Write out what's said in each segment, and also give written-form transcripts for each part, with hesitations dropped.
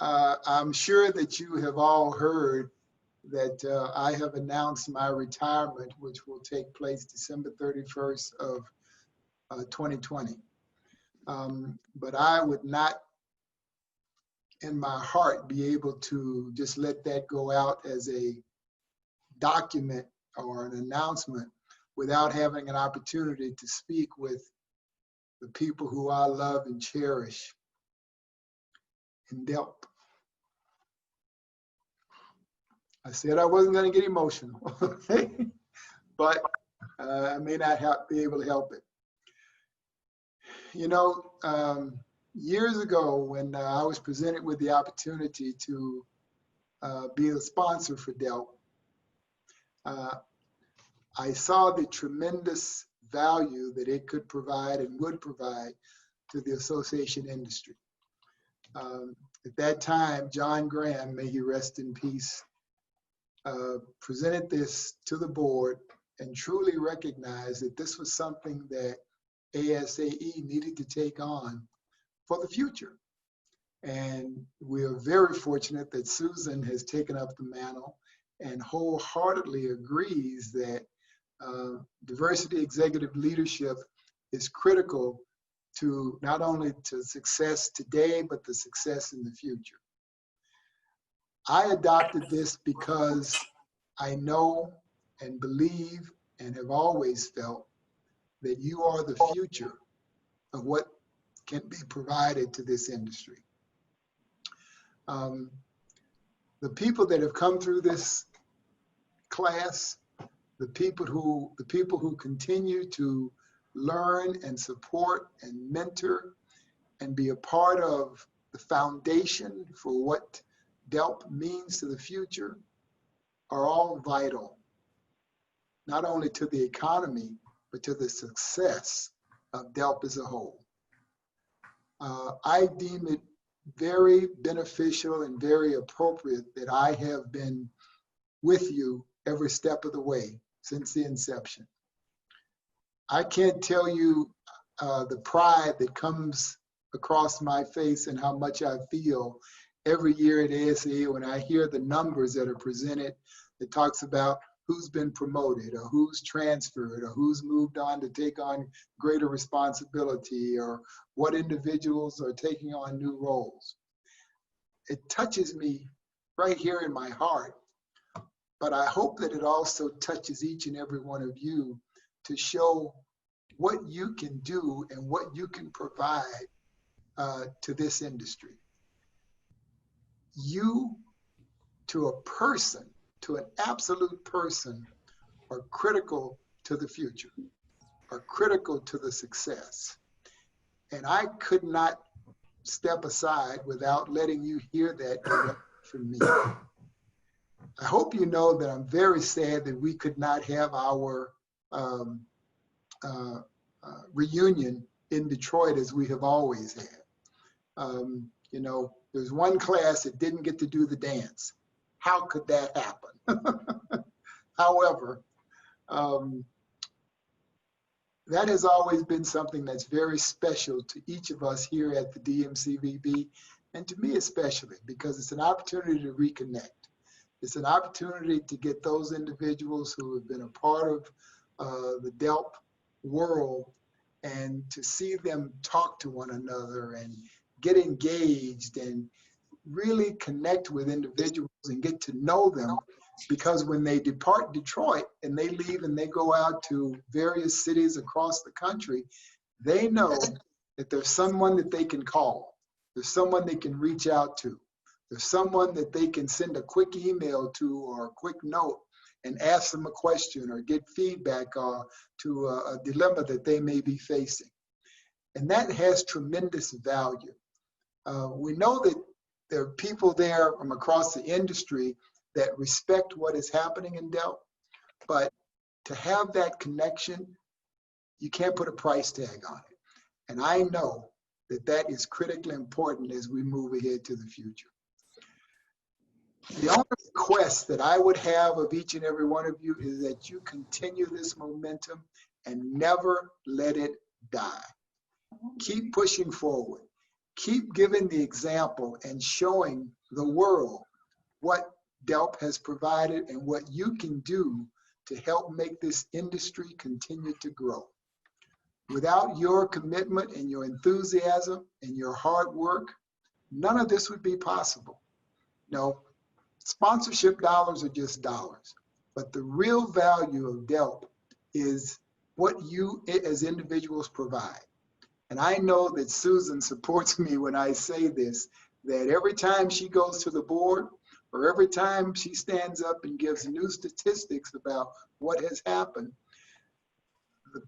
I'm sure that you have all heard that I have announced my retirement, which will take place December 31st of 2020. But I would not, in my heart, be able to just let that go out as a document or an announcement without having an opportunity to speak with the people who I love and cherish in DELP. I said I wasn't going to get emotional, but I may not be able to help it. You know, years ago when I was presented with the opportunity to be a sponsor for DELP, I saw the tremendous value that it could provide and would provide to the association industry. At that time, John Graham, may he rest in peace, presented this to the board and truly recognized that this was something that ASAE needed to take on for the future. And we are very fortunate that Susan has taken up the mantle and wholeheartedly agrees that diversity executive leadership is critical to not only to success today, but the success in the future. I adopted this because I know and believe and have always felt that you are the future of what can be provided to this industry. The people that have come through this class, the people who continue to learn and support and mentor and be a part of the foundation for what DELP means to the future are all vital, not only to the economy, but to the success of DELP as a whole. I deem it very beneficial and very appropriate that I have been with you every step of the way since the inception. I can't tell you the pride that comes across my face and how much I feel every year at ASAE when I hear the numbers that are presented that talks about who's been promoted or who's transferred or who's moved on to take on greater responsibility or what individuals are taking on new roles. It touches me right here in my heart, but I hope that it also touches each and every one of you to show what you can do and what you can provide to this industry. You, to a person, to an absolute person, are critical to the future, are critical to the success. And I could not step aside without letting you hear that directly from me. I hope you know that I'm very sad that we could not have our reunion in Detroit as we have always had. You know, there's one class that didn't get to do the dance. How could that happen? However, that has always been something that's very special to each of us here at the DMCVB, and to me especially, because it's an opportunity to reconnect. It's an opportunity to get those individuals who have been a part of the DELP world and to see them talk to one another and get engaged and really connect with individuals and get to know them, because when they depart Detroit and they leave and they go out to various cities across the country, they know that there's someone that they can call. There's someone they can reach out to. There's someone that they can send a quick email to or a quick note and ask them a question or get feedback to a dilemma that they may be facing. And that has tremendous value. We know that there are people there from across the industry that respect what is happening in DELP, but to have that connection, you can't put a price tag on it. And I know that that is critically important as we move ahead to the future. The only request that I would have of each and every one of you is that you continue this momentum and never let it die. Keep pushing forward. keep giving the example and showing the world what DELP has provided and what you can do to help make this industry continue to grow. Without your commitment and your enthusiasm and your hard work, none of this would be possible. No, sponsorship dollars are just dollars, but the real value of DELP is what you as individuals provide. And I know that Susan supports me when I say this, that every time she goes to the board or every time she stands up and gives new statistics about what has happened,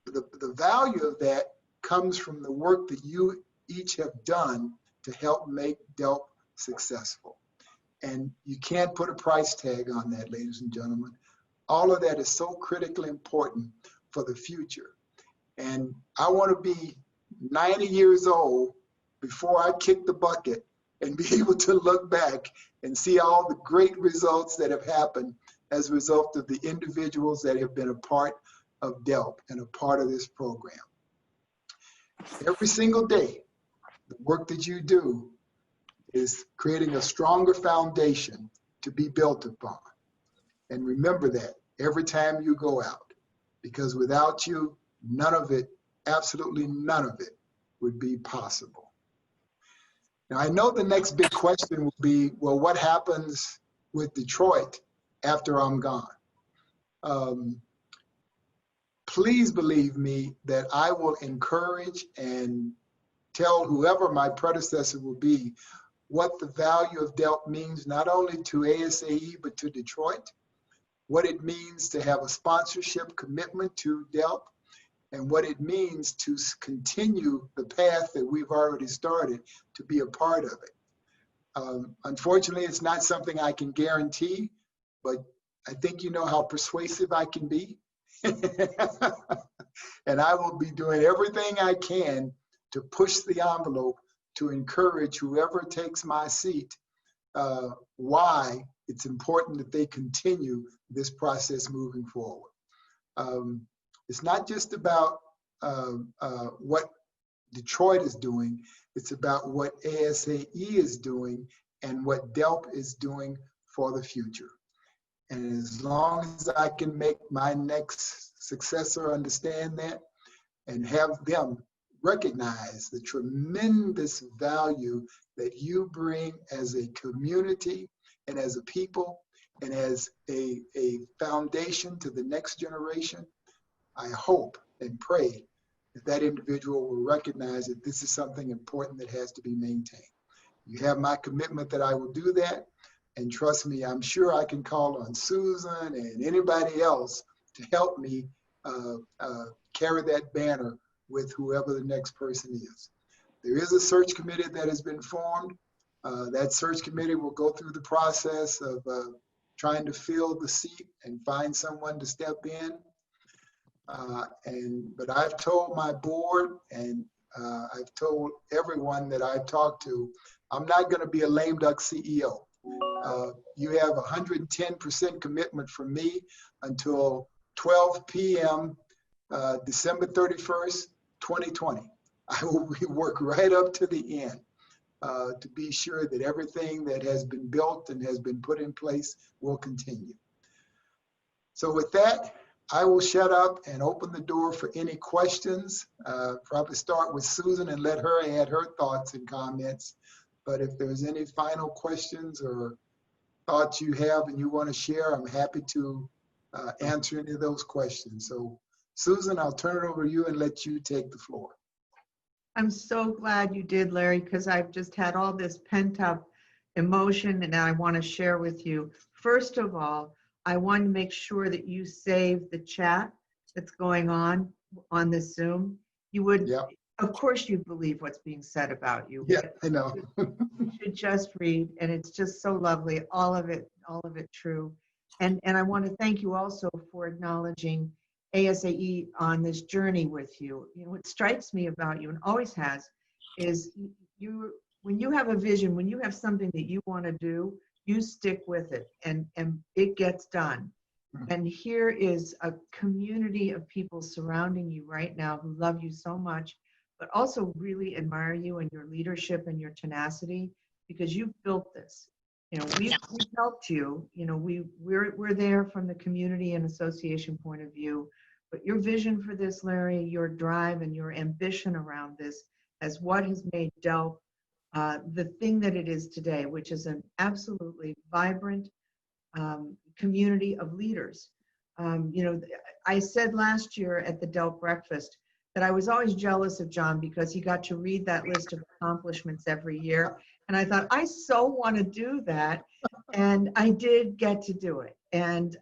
the value of that comes from the work that you each have done to help make DELP successful. And you can't put a price tag on that, ladies and gentlemen. All of that is so critically important for the future. And I want to be 90 years old before I kick the bucket and be able to look back and see all the great results that have happened as a result of the individuals that have been a part of DELP and a part of this program. Every single day, the work that you do is creating a stronger foundation to be built upon. And remember that every time you go out, because without you, none of it, absolutely none of it, would be possible. Now, I know the next big question will be, well, what happens with Detroit after I'm gone? Please believe me that I will encourage and tell whoever my predecessor will be what the value of DELP means, not only to ASAE, but to Detroit, what it means to have a sponsorship commitment to DELP, and what it means to continue the path that we've already started to be a part of it. Unfortunately, it's not something I can guarantee, but I think you know how persuasive I can be. And I will be doing everything I can to push the envelope to encourage whoever takes my seat why it's important that they continue this process moving forward. It's not just about what Detroit is doing, it's about what ASAE is doing and what DELP is doing for the future. And as long as I can make my next successor understand that and have them recognize the tremendous value that you bring as a community and as a people and as a foundation to the next generation, I hope and pray that that individual will recognize that this is something important that has to be maintained. You have my commitment that I will do that. And trust me, I'm sure I can call on Susan and anybody else to help me carry that banner with whoever the next person is. There is a search committee that has been formed. That search committee will go through the process of trying to fill the seat and find someone to step in. But I've told my board and I've told everyone that I've talked to, I'm not going to be a lame duck CEO. You have 110% commitment from me until 12 p.m. December 31st, 2020. I will work right up to the end to be sure that everything that has been built and has been put in place will continue. So with that, I will shut up and open the door for any questions. Probably start with Susan and let her add her thoughts and comments. But if there's any final questions or thoughts you have and you want to share, I'm happy to answer any of those questions. So Susan, I'll turn it over to you and let you take the floor. I'm so glad you did, Larry, because I've just had all this pent up emotion and I want to share with you. First of all, I want to make sure that you save the chat that's going on this Zoom. You would, Yep. Of course you believe what's being said about you. Yeah, I know. You should just read, and it's just so lovely, all of it true. And I want to thank you also for acknowledging ASAE on this journey with you. You know, what strikes me about you, and always has, is when you have a vision, when you have something that you want to do, you stick with it, and it gets done. And here is a community of people surrounding you right now who love you so much, but also really admire you and your leadership and your tenacity, because you've built this. You know, we've helped you. You know, we're there from the community and association point of view, but your vision for this, Larry, your drive and your ambition around this, as what has made DELP the thing that it is today, which is an absolutely vibrant community of leaders. You know, I said last year at the DELP breakfast that I was always jealous of John because he got to read that list of accomplishments every year. And I thought, I so want to do that. And I did get to do it. And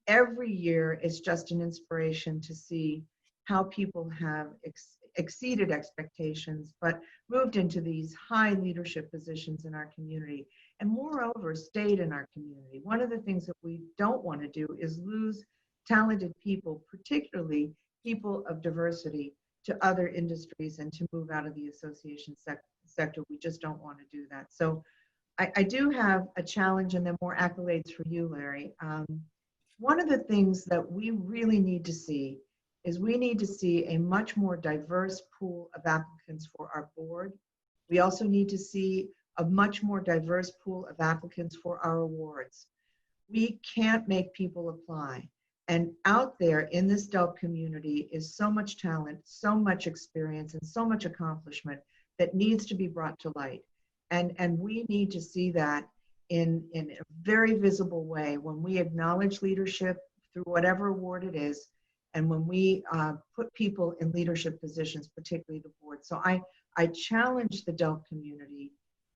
every year it's just an inspiration to see how people have exceeded expectations, but moved into these high leadership positions in our community, and moreover, stayed in our community. One of the things that we don't want to do is lose talented people, particularly people of diversity, to other industries and to move out of the association sector. We just don't want to do that. So I do have a challenge and then more accolades for you, Larry. One of the things that we really need to see is we need to see a much more diverse pool of applicants for our board. We also need to see a much more diverse pool of applicants for our awards. We can't make people apply. And out there in this DELP community is so much talent, so much experience, and so much accomplishment that needs to be brought to light. And we need to see that in a very visible way when we acknowledge leadership through whatever award it is, and when we put people in leadership positions, particularly the board. So I challenge the DELP community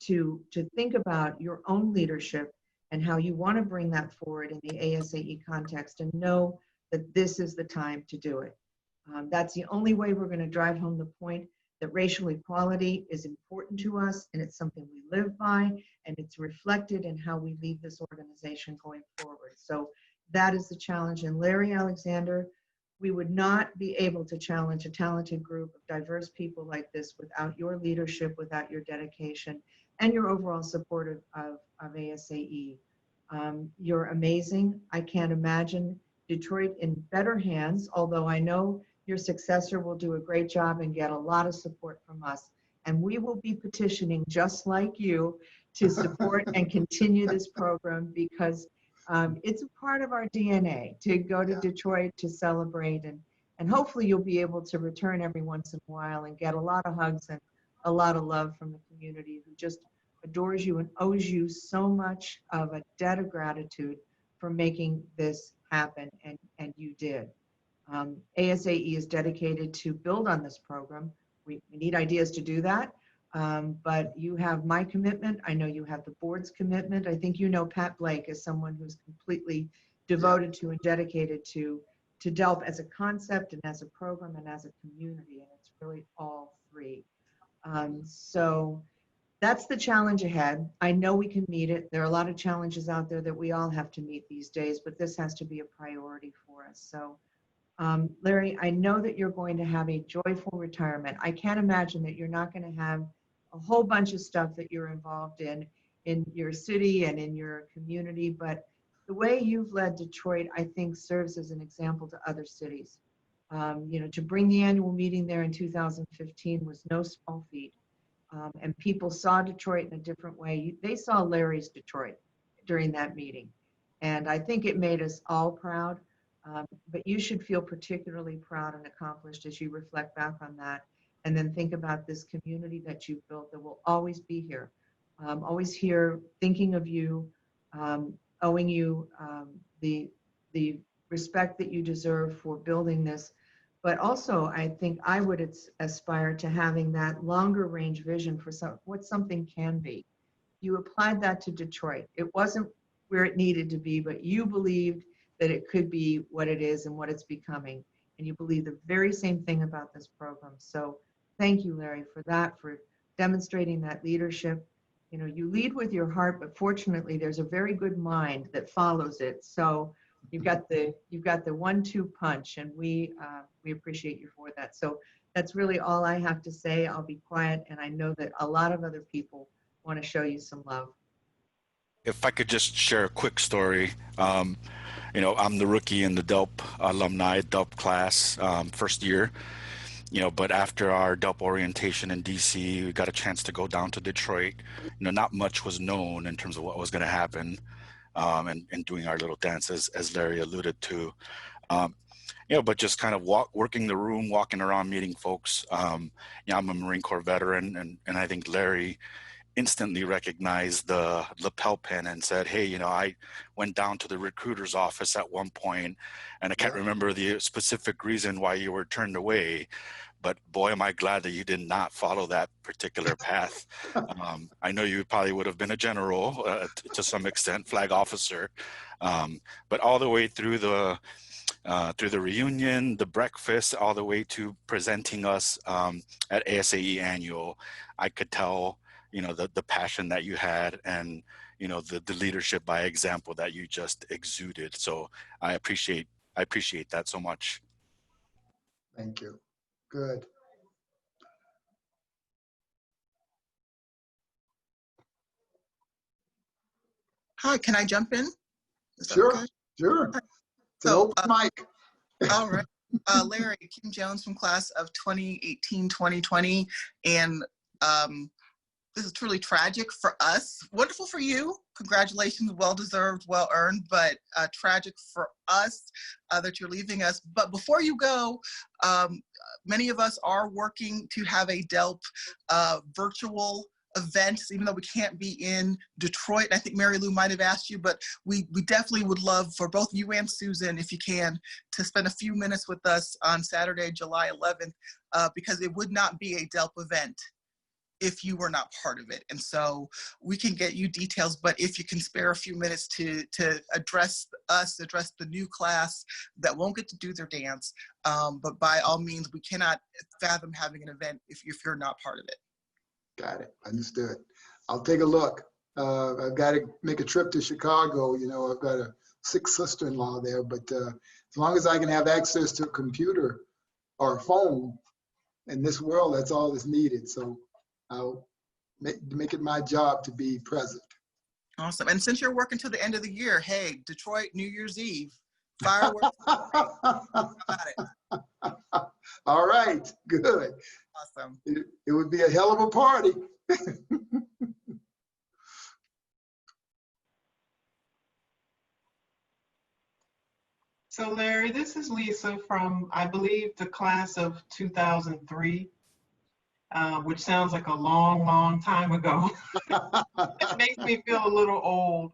to think about your own leadership and how you want to bring that forward in the ASAE context, and know that this is the time to do it. That's the only way we're going to drive home the point that racial equality is important to us, and it's something we live by, and it's reflected in how we lead this organization going forward. So that is the challenge. And Larry Alexander, we would not be able to challenge a talented group of diverse people like this without your leadership, without your dedication, and your overall support of ASAE. You're amazing. I can't imagine Detroit in better hands, although I know your successor will do a great job and get a lot of support from us. And we will be petitioning, just like you, to support and continue this program, because it's a part of our DNA to go to Detroit to celebrate, and hopefully you'll be able to return every once in a while and get a lot of hugs and a lot of love from the community who just adores you and owes you so much of a debt of gratitude for making this happen, and you did. ASAE is dedicated to build on this program. We need ideas to do that. But you have my commitment. I know you have the board's commitment. I think you know Pat Blake is someone who's completely devoted to and dedicated to DELP as a concept and as a program and as a community, and it's really all three. So that's the challenge ahead. I know we can meet it. There are a lot of challenges out there that we all have to meet these days, but this has to be a priority for us. So Larry, I know that you're going to have a joyful retirement. I can't imagine that you're not going to have a whole bunch of stuff that you're involved in your city and in your community, but the way you've led Detroit, I think, serves as an example to other cities. You know, to bring the annual meeting there in 2015 was no small feat. And people saw Detroit in a different way. They saw Larry's Detroit during that meeting. And I think it made us all proud. But you should feel particularly proud and accomplished as you reflect back on that, and then think about this community that you've built that will always be here, always here, thinking of you, owing you the respect that you deserve for building this. But also, I think I would aspire to having that longer range vision for what something can be. You applied that to Detroit. It wasn't where it needed to be, but you believed that it could be what it is and what it's becoming. And you believe the very same thing about this program. So thank you, Larry, for that, for demonstrating that leadership. You know, you lead with your heart, but fortunately there's a very good mind that follows it. So you've got the 1-2 punch, and we appreciate you for that. So that's really all I have to say. I'll be quiet, and I know that a lot of other people want to show you some love. If I could just share a quick story. You know, I'm the rookie in the DELP alumni, DELP class, first year. But after our DELP orientation in DC, we got a chance to go down to Detroit. Not much was known in terms of what was going to happen, and doing our little dance, as Larry alluded to. But just kind of working the room, walking around, meeting folks. I'm a Marine Corps veteran, and I think Larry instantly recognized the lapel pin and said, hey, I went down to the recruiter's office at one point, and I can't remember the specific reason why you were turned away, but boy, am I glad that you did not follow that particular path. I know you probably would have been a general to some extent, flag officer, but all the way through the reunion, the breakfast, all the way to presenting us at ASAE Annual, I could tell the passion that you had, and the leadership by example that you just exuded. So I appreciate that so much. Thank you. Good. Hi, can I jump in? Sure, okay? Sure. So, open mic. All right. Larry, Kim Jones from class of 2018-2020, and this is truly tragic for us. Wonderful for you. Congratulations, well-deserved, well-earned, but tragic for us that you're leaving us. But before you go, many of us are working to have a DELP virtual event, even though we can't be in Detroit. I think Mary Lou might have asked you, but we definitely would love for both you and Susan, if you can, to spend a few minutes with us on Saturday, July 11th, because it would not be a DELP event if you were not part of it. And so we can get you details, but if you can spare a few minutes to address us, address the new class that won't get to do their dance, but by all means, we cannot fathom having an event if you're not part of it. Got it. Understood. I'll take a look. I've got to make a trip to Chicago. I've got a sick sister-in-law there, but as long as I can have access to a computer or a phone in this world, that's all that's needed. So I'll make it my job to be present. Awesome. And since you're working to the end of the year, hey, Detroit, New Year's Eve, fireworks. Got it. All right. Good. Awesome. It would be a hell of a party. So Larry, this is Lisa from, I believe, the class of 2003. Which sounds like a long, long time ago. It makes me feel a little old,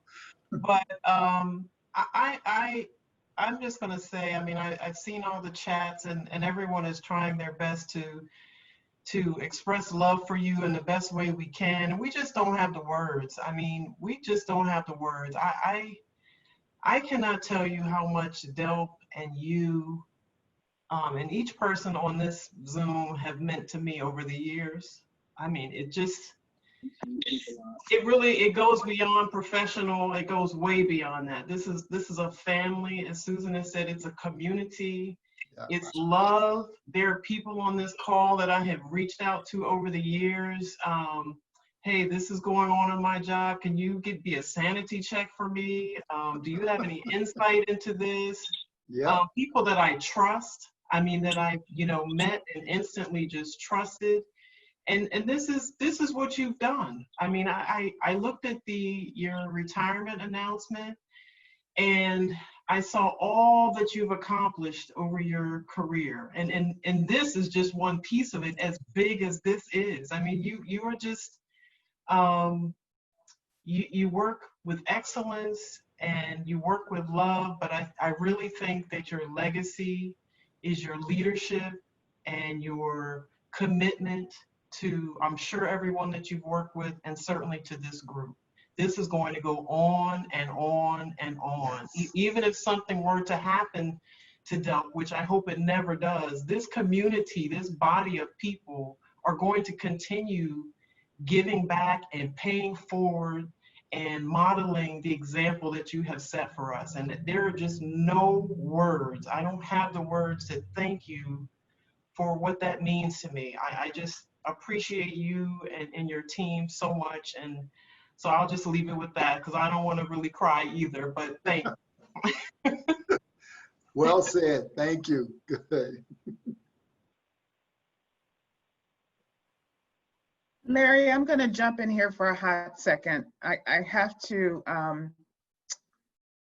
but I'm just gonna say, I've seen all the chats, and everyone is trying their best to express love for you in the best way we can, and we just don't have the words. We just don't have the words. I cannot tell you how much DELP and you and each person on this Zoom have meant to me over the years. It goes beyond professional. It goes way beyond that. This is a family, as Susan has said. It's a community. Yeah. It's love. There are people on this call that I have reached out to over the years. Hey, this is going on in my job. Can you be a sanity check for me? Do you have any insight into this? Yeah. People that I trust. That I, met and instantly just trusted. And this is what you've done. I looked at your retirement announcement, and I saw all that you've accomplished over your career. And this is just one piece of it, as big as this is. You are just, you work with excellence and you work with love, but I really think that your legacy is your leadership and your commitment to, I'm sure, everyone that you've worked with, and certainly to this group. This is going to go on and on and on. Even if something were to happen to DELP, which I hope it never does, this community, this body of people are going to continue giving back and paying forward and modeling the example that you have set for us. And there are just no words. I don't have the words to thank you for what that means to me. I just appreciate you and your team so much. And so I'll just leave it with that, because I don't want to really cry either, but thank you. Well said. Thank you. Good. Larry, I'm going to jump in here for a hot second. I have to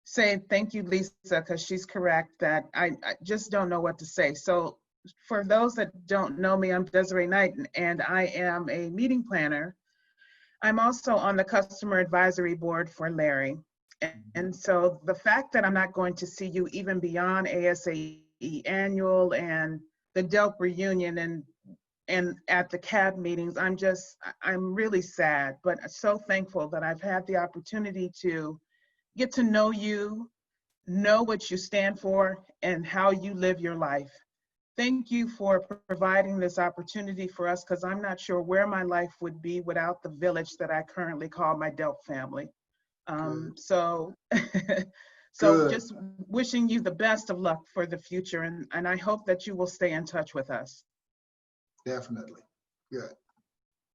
say thank you, Lisa, because she's correct that I just don't know what to say. So for those that don't know me, I'm Desiree Knight, and I am a meeting planner. I'm also on the customer advisory board for Larry. And so the fact that I'm not going to see you even beyond ASAE annual and the DELP reunion and at the CAB meetings, I'm really sad, but so thankful that I've had the opportunity to get to know you, know what you stand for, and how you live your life. Thank you for providing this opportunity for us, because I'm not sure where my life would be without the village that I currently call my DELP family. So just wishing you the best of luck for the future, and I hope that you will stay in touch with us. Definitely. Good.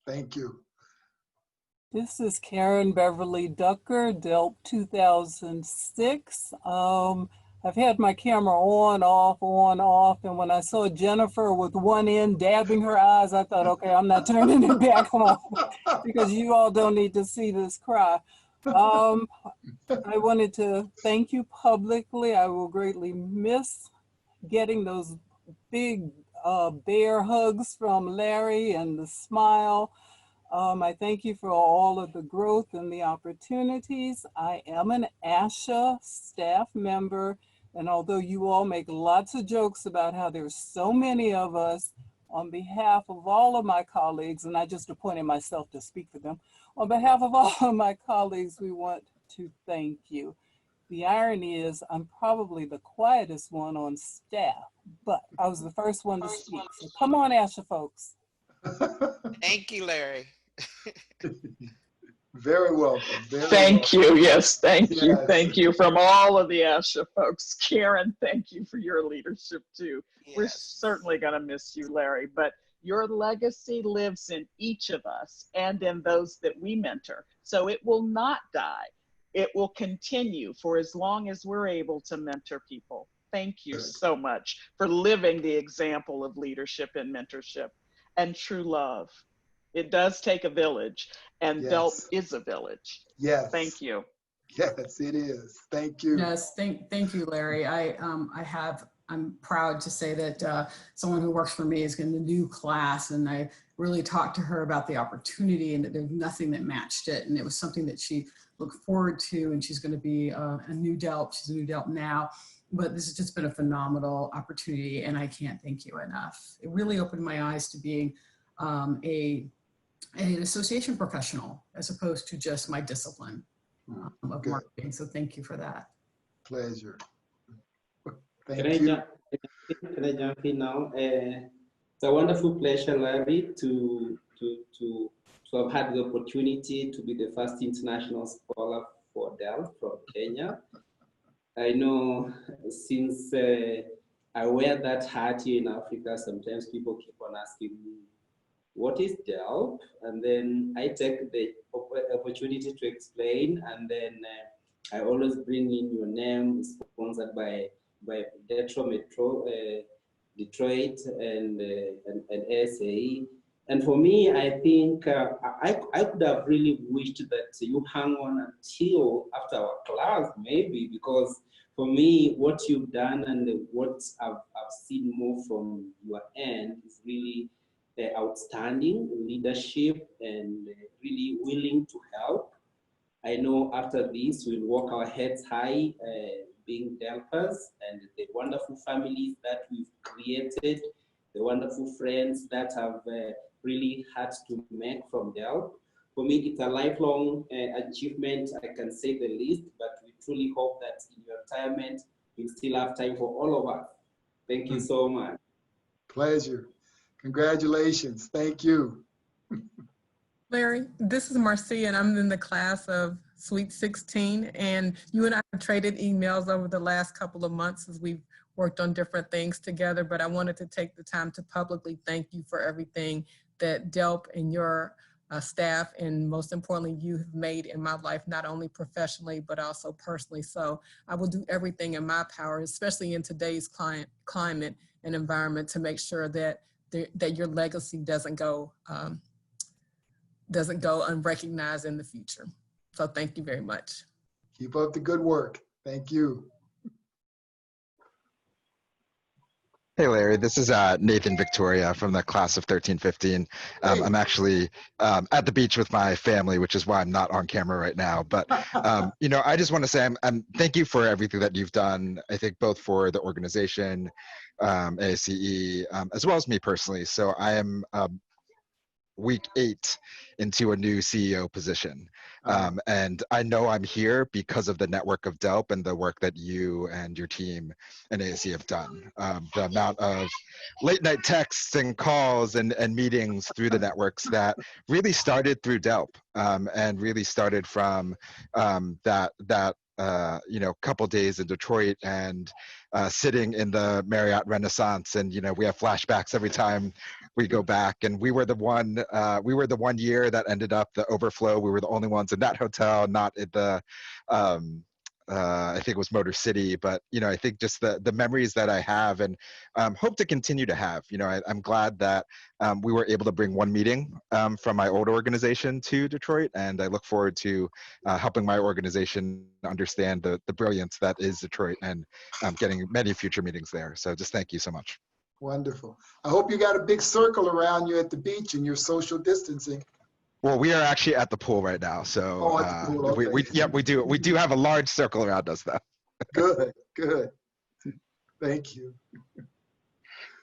Thank you. This is Karen Beverly Ducker, DELP 2006. I've had my camera on, off, and when I saw Jennifer with one end dabbing her eyes, I thought, okay, I'm not turning it back on because you all don't need to see this cry. I wanted to thank you publicly. I will greatly miss getting those big bear hugs from Larry and the smile. I thank you for all of the growth and the opportunities. I am an ASHA staff member, and although you all make lots of jokes about how there's so many of us, on behalf of all of my colleagues, and I just appointed myself to speak for them, on behalf of all of my colleagues, we want to thank you. The irony is I'm probably the quietest one on staff, but I was the first one to speak. So come on, ASHA folks. Thank you, Larry. Very welcome. Thank you. Yes, thank you. Yes. Thank you from all of the ASHA folks. Karen, thank you for your leadership too. Yes. We're certainly going to miss you, Larry, but your legacy lives in each of us and in those that we mentor. So it will not die. It will continue for as long as we're able to mentor people. Thank you so much for living the example of leadership and mentorship and true love. It does take a village, and Yes. DELP is a village. Yes. Thank you. Yes, it is. Thank you. Yes, thank you, Larry. I'm proud to say that someone who works for me is in the new class, and I really talked to her about the opportunity and that there's nothing that matched it. And it was something that she looked forward to, and she's going to be a new DELP. She's a new DELP now, but this has just been a phenomenal opportunity, and I can't thank you enough. It really opened my eyes to being an association professional as opposed to just my discipline of marketing. So thank you for that. Pleasure. Can I jump in now? It's a wonderful pleasure, Larry, to have had the opportunity to be the first international scholar for DELP from Kenya. I know since I wear that hat here in Africa, sometimes people keep on asking me, what is DELP? And then I take the opportunity to explain, and then I always bring in your name, sponsored by Detroit and ASAE. And for me, I think I could have really wished that you hang on until after our class, maybe, because for me, what you've done and what I've seen more from your end is really outstanding leadership and really willing to help. I know after this, we'll walk our heads high, being DELPers, and the wonderful families that we've created, the wonderful friends that have really had to make from DELP. For me, it's a lifelong achievement, I can say the least, but we truly hope that in your retirement, you'll still have time for all of us. Thank you so much. Pleasure. Congratulations. Thank you. Larry, this is Marcia, and I'm in the class of Sweet 16, and you and I have traded emails over the last couple of months as we've worked on different things together, but I wanted to take the time to publicly thank you for everything that DELP and your staff, and most importantly, you have made in my life, not only professionally, but also personally. So I will do everything in my power, especially in today's climate and environment, to make sure that your legacy doesn't go doesn't go unrecognized in the future. So thank you very much. Keep up the good work. Thank you. Hey, Larry, this is Nathan Victoria from the class of 1315. Hey. I'm actually at the beach with my family, which is why I'm not on camera right now. But, you know, I just want to say thank you for everything that you've done, I think both for the organization, ASCE, as well as me personally. So I am week 8 into a new CEO position. And I know I'm here because of the network of DELP and the work that you and your team and ASCE have done. The amount of late night texts and calls and meetings through the networks that really started through DELP and really started from that you know, couple days in Detroit and sitting in the Marriott Renaissance. And, you know, we have flashbacks every time we go back, and we were the one year that ended up the overflow. We were the only ones in that hotel, not at the I think it was Motor City. But, you know, I think just the memories that I have and hope to continue to have. You know, I'm glad that we were able to bring one meeting from my old organization to Detroit, and I look forward to helping my organization understand the brilliance that is Detroit and getting many future meetings there. So just thank you so much. Wonderful. I hope you got a big circle around you at the beach and you're social distancing. Well, we are actually at the pool right now, so at the pool, okay. we do have a large circle around us, though. Good, good. Thank you.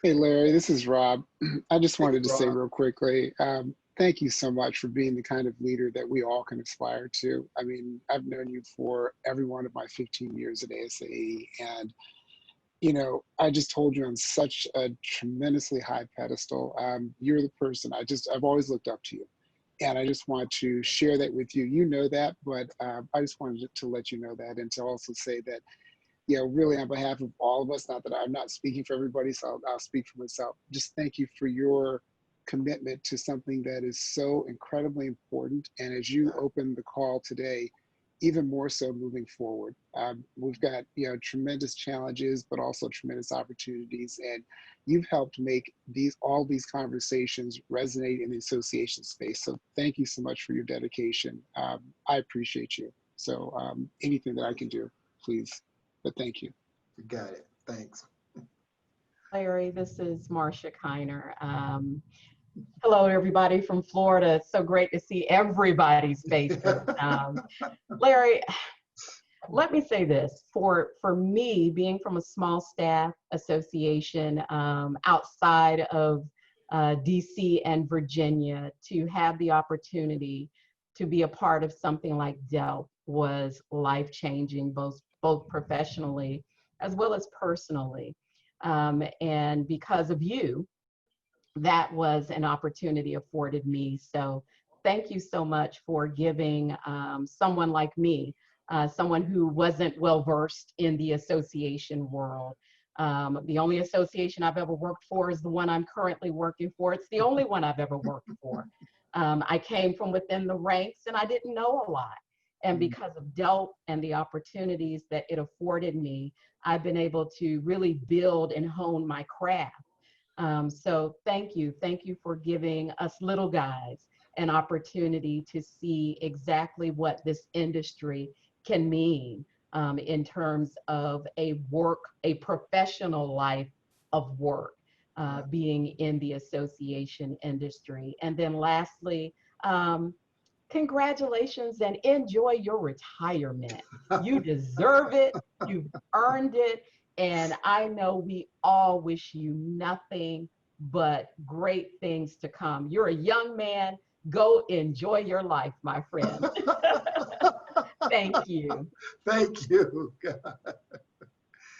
Hey, Larry, this is Rob. I just wanted to say real quickly, thank you so much for being the kind of leader that we all can aspire to. I mean, I've known you for every one of my 15 years at ASAE, and you know, I just hold you on such a tremendously high pedestal. You're the person I've always looked up to you. And I just want to share that with you. You know that, but I just wanted to let you know that, and to also say that, yeah, really on behalf of all of us, not that I'm not speaking for everybody, so I'll speak for myself. Just thank you for your commitment to something that is so incredibly important. And as you open the call today, even more so moving forward. We've got, you know, tremendous challenges, but also tremendous opportunities. And you've helped make all these conversations resonate in the association space. So thank you so much for your dedication. I appreciate you. So anything that I can do, please, but thank you. You got it. Thanks. Larry, this is Marcia Kiner. Hello, everybody from Florida. It's so great to see everybody's faces. Larry, let me say this. For me, being from a small staff association outside of DC and Virginia, to have the opportunity to be a part of something like DELP was life-changing, both professionally as well as personally. And because of you, that was an opportunity afforded me. So thank you so much for giving someone like me, someone who wasn't well-versed in the association world. The only association I've ever worked for is the one I'm currently working for. It's the only one I've ever worked for. I came from within the ranks and I didn't know a lot. And because of DELP and the opportunities that it afforded me, I've been able to really build and hone my craft. So thank you for giving us little guys an opportunity to see exactly what this industry can mean in terms of a professional life of work, being in the association industry. And then lastly, congratulations and enjoy your retirement. You deserve it, you've earned it. And I know we all wish you nothing but great things to come. You're a young man. Go enjoy your life, my friend. Thank you. Thank you.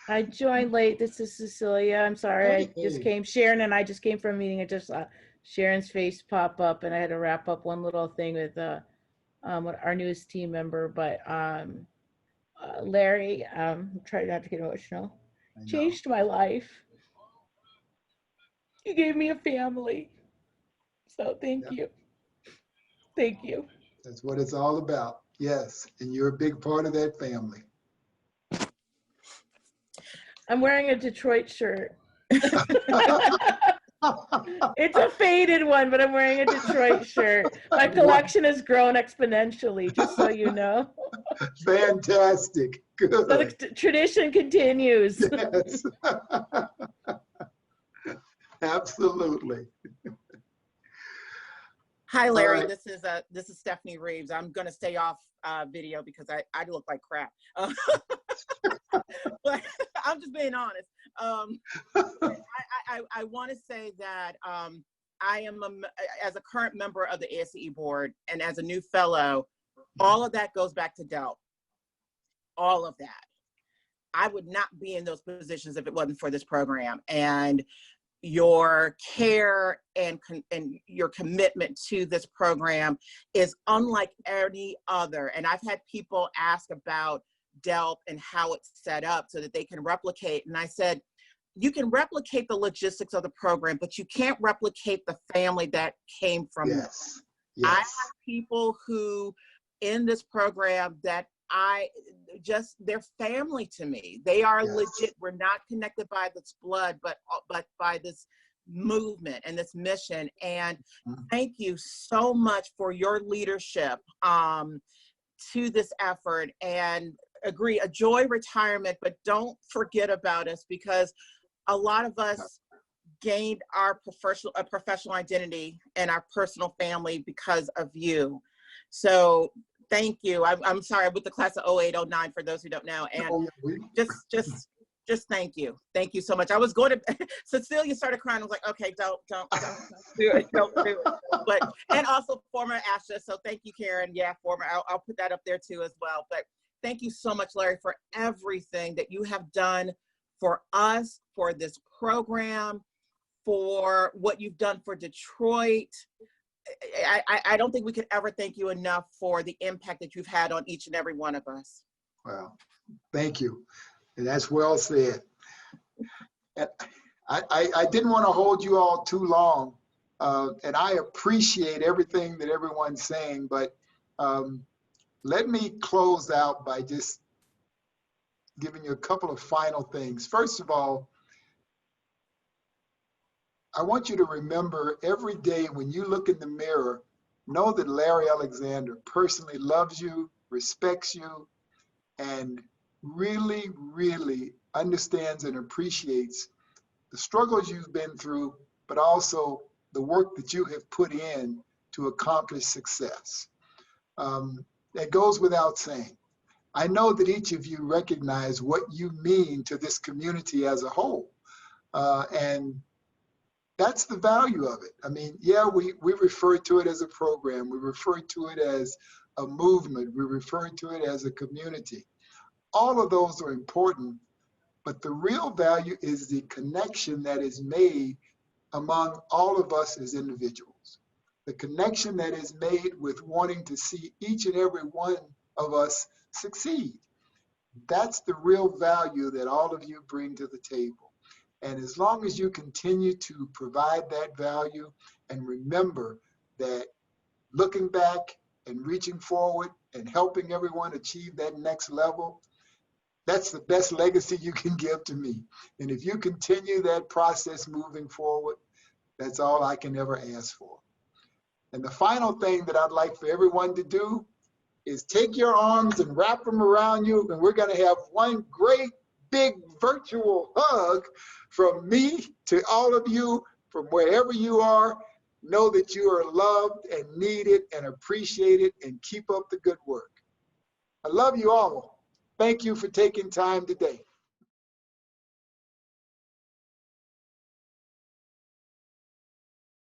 I joined late. This is Cecilia. I'm sorry. I just came. Sharon and I just came from a meeting. I just saw Sharon's face pop up, and I had to wrap up one little thing with our newest team member. But Larry, try not to get emotional. Changed my life. You gave me a family. So thank you. Thank you. That's what it's all about. Yes. And you're a big part of that family. I'm wearing a Detroit shirt. It's a faded one, but I'm wearing a Detroit shirt. My collection has grown exponentially, just so you know. Fantastic. Good. So the tradition continues. Yes. Absolutely. Hi, Larry. right. This is Stephanie Reeves. I'm going to stay off video because I look like crap. But I'm just being honest. I want to say that I am, as a current member of the ASCE board and as a new fellow, all of that goes back to DELP. All of that. I would not be in those positions if it wasn't for this program. And your care and your commitment to this program is unlike any other. And I've had people ask about DELP and how it's set up so that they can replicate. And I said, you can replicate the logistics of the program, but you can't replicate the family that came from it. I have people who in this program that they're family to me. They are legit. We're not connected by this blood, but by this movement and this mission. And thank you so much for your leadership to this effort. And agree, enjoy retirement, but don't forget about us, because a lot of us gained our professional identity and our personal family because of you. So thank you. I'm sorry, I'm with the class of 08, 09 for those who don't know. And just thank you. Thank you so much. I was going to, Cecilia started crying. I was like, okay, don't do it. Don't do it. But, and also former ASHA. So thank you, Karen. Yeah, former, I'll put that up there too as well. But thank you so much, Larry, for everything that you have done for us, for this program, for what you've done for Detroit. I don't think we could ever thank you enough for the impact that you've had on each and every one of us. Well, thank you. And that's well said. And I didn't want to hold you all too long. And I appreciate everything that everyone's saying, but let me close out by just giving you a couple of final things. First of all, I want you to remember every day when you look in the mirror, know that Larry Alexander personally loves you, respects you, and really, really understands and appreciates the struggles you've been through, but also the work that you have put in to accomplish success. That goes without saying. I know that each of you recognize what you mean to this community as a whole. And that's the value of it. I mean, yeah, we refer to it as a program. We refer to it as a movement. We refer to it as a community. All of those are important, but the real value is the connection that is made among all of us as individuals. The connection that is made with wanting to see each and every one of us succeed. That's the real value that all of you bring to the table. And as long as you continue to provide that value and remember that looking back and reaching forward and helping everyone achieve that next level, that's the best legacy you can give to me. And if you continue that process moving forward, that's all I can ever ask for. And the final thing that I'd like for everyone to do is take your arms and wrap them around you, and we're going to have one great big virtual hug from me to all of you from wherever you are. Know that you are loved and needed and appreciated, and keep up the good work. I love you all. Thank you for taking time today.